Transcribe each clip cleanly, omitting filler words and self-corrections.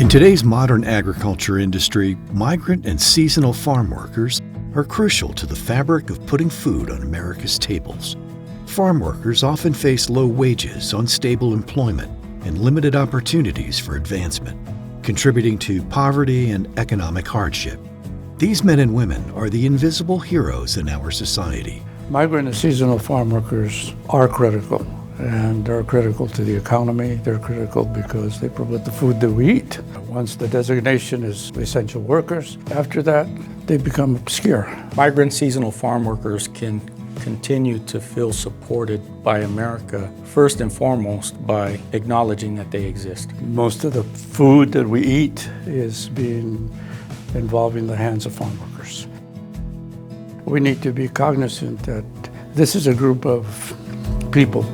In today's modern agriculture industry, migrant and seasonal farm workers are crucial to the fabric of putting food on America's tables. Farm workers often face low wages, unstable employment, and limited opportunities for advancement, contributing to poverty and economic hardship. These men and women are the invisible heroes in our society. Migrant and seasonal farm workers are critical, and they're critical to the economy. They're critical because they provide the food that we eat. Once the designation is essential workers, after that, they become obscure. Migrant seasonal farm workers can continue to feel supported by America, first and foremost by acknowledging that they exist. Most of the food that we eat is involving the hands of farm workers. We need to be cognizant that this is a group of people.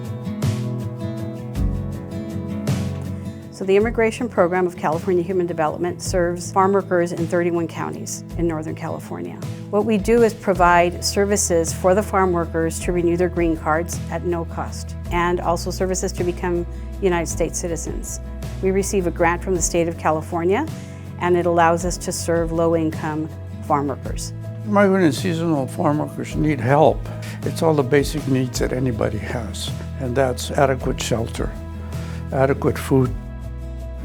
So the Immigration Program of California Human Development serves farm workers in 31 counties in Northern California. What we do is provide services for the farm workers to renew their green cards at no cost, and also services to become United States citizens. We receive a grant from the state of California, and it allows us to serve low-income farm workers. Migrant and seasonal farm workers need help. It's all the basic needs that anybody has, and that's adequate shelter, adequate food,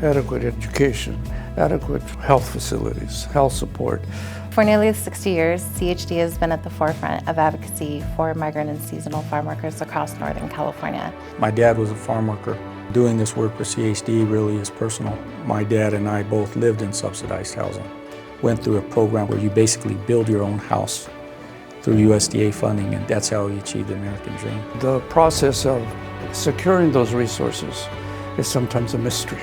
adequate education, adequate health facilities, health support. For nearly 60 years, CHD has been at the forefront of advocacy for migrant and seasonal farm workers across Northern California. My dad was a farm worker. Doing this work for CHD really is personal. My dad and I both lived in subsidized housing. Went through a program where you basically build your own house through USDA funding, and that's how we achieved the American dream. The process of securing those resources is sometimes a mystery.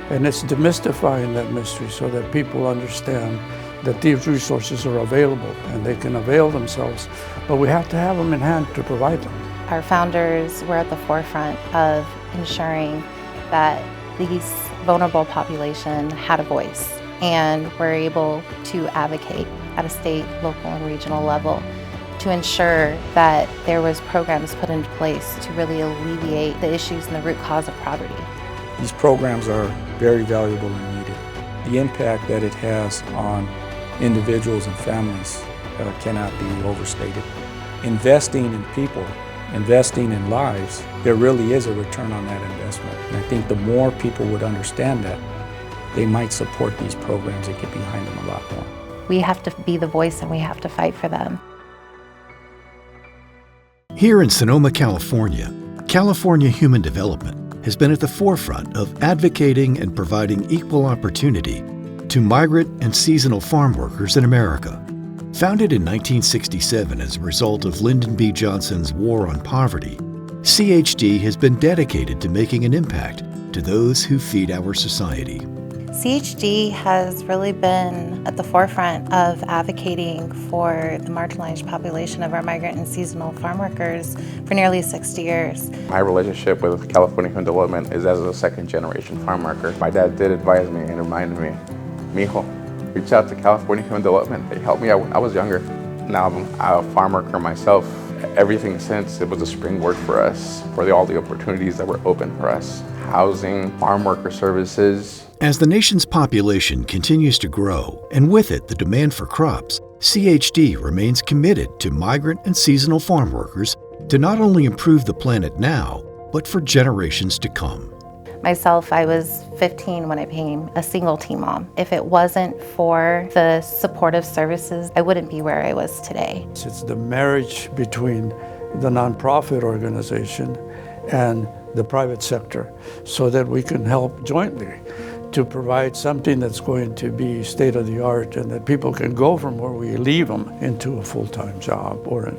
And it's demystifying that mystery so that people understand that these resources are available and they can avail themselves, but we have to have them in hand to provide them. Our founders were at the forefront of ensuring that these vulnerable population had a voice and were able to advocate at a state, local, and regional level to ensure that there was programs put into place to really alleviate the issues and the root cause of poverty. These programs are very valuable and needed. The impact that it has on individuals and families cannot be overstated. Investing in people, investing in lives, there really is a return on that investment. And I think the more people would understand that, they might support these programs and get behind them a lot more. We have to be the voice and we have to fight for them. Here in Sonoma, California, California Human Development has been at the forefront of advocating and providing equal opportunity to migrant and seasonal farm workers in America. Founded in 1967 as a result of Lyndon B. Johnson's War on Poverty, CHD has been dedicated to making an impact to those who feed our society. CHD has really been at the forefront of advocating for the marginalized population of our migrant and seasonal farm workers for nearly 60 years. My relationship with California Human Development is as a second-generation farm worker. My dad did advise me and reminded me, "Mijo, reach out to California Human Development. They helped me out when I was younger." Now I'm a farm worker myself. Everything since, it was a springboard for us, for all the opportunities that were open for us. Housing, farm worker services. As the nation's population continues to grow, and with it the demand for crops, CHD remains committed to migrant and seasonal farm workers to not only improve the planet now, but for generations to come. Myself, I was 15 when I became a single teen mom. If it wasn't for the supportive services, I wouldn't be where I was today. It's the marriage between the nonprofit organization and the private sector so that we can help jointly to provide something that's going to be state-of-the-art and that people can go from where we leave them into a full-time job or,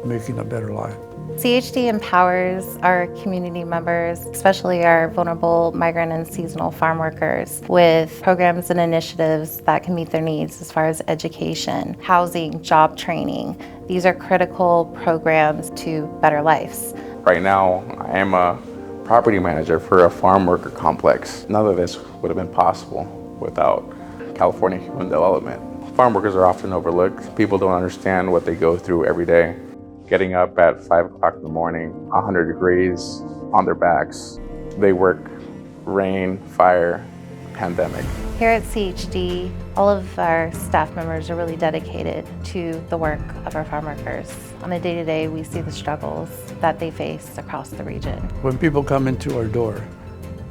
making a better life. CHD empowers our community members, especially our vulnerable migrant and seasonal farm workers, with programs and initiatives that can meet their needs as far as education, housing, job training. These are critical programs to better lives. Right now, I am a property manager for a farm worker complex. None of this would have been possible without California Human Development. Farm workers are often overlooked. People don't understand what they go through every day. Getting up at 5 o'clock in the morning, 100 degrees on their backs. They work rain, fire, pandemic. Here at CHD, all of our staff members are really dedicated to the work of our farm workers. On a day-to-day, we see the struggles that they face across the region. When people come into our door,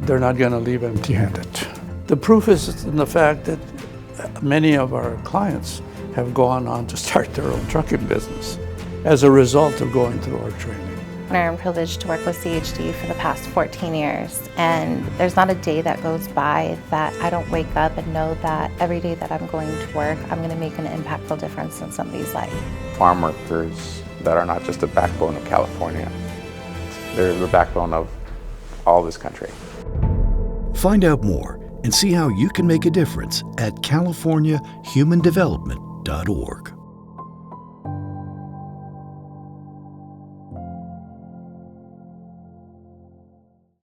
they're not going to leave empty-handed. The proof is in the fact that many of our clients have gone on to start their own trucking business as a result of going through our training. I'm privileged to work with CHD for the past 14 years, and there's not a day that goes by that I don't wake up and know that every day that I'm going to work, I'm going to make an impactful difference in somebody's life. Farm workers that are not just the backbone of California, they're the backbone of all this country. Find out more and see how you can make a difference at californiahumandevelopment.org.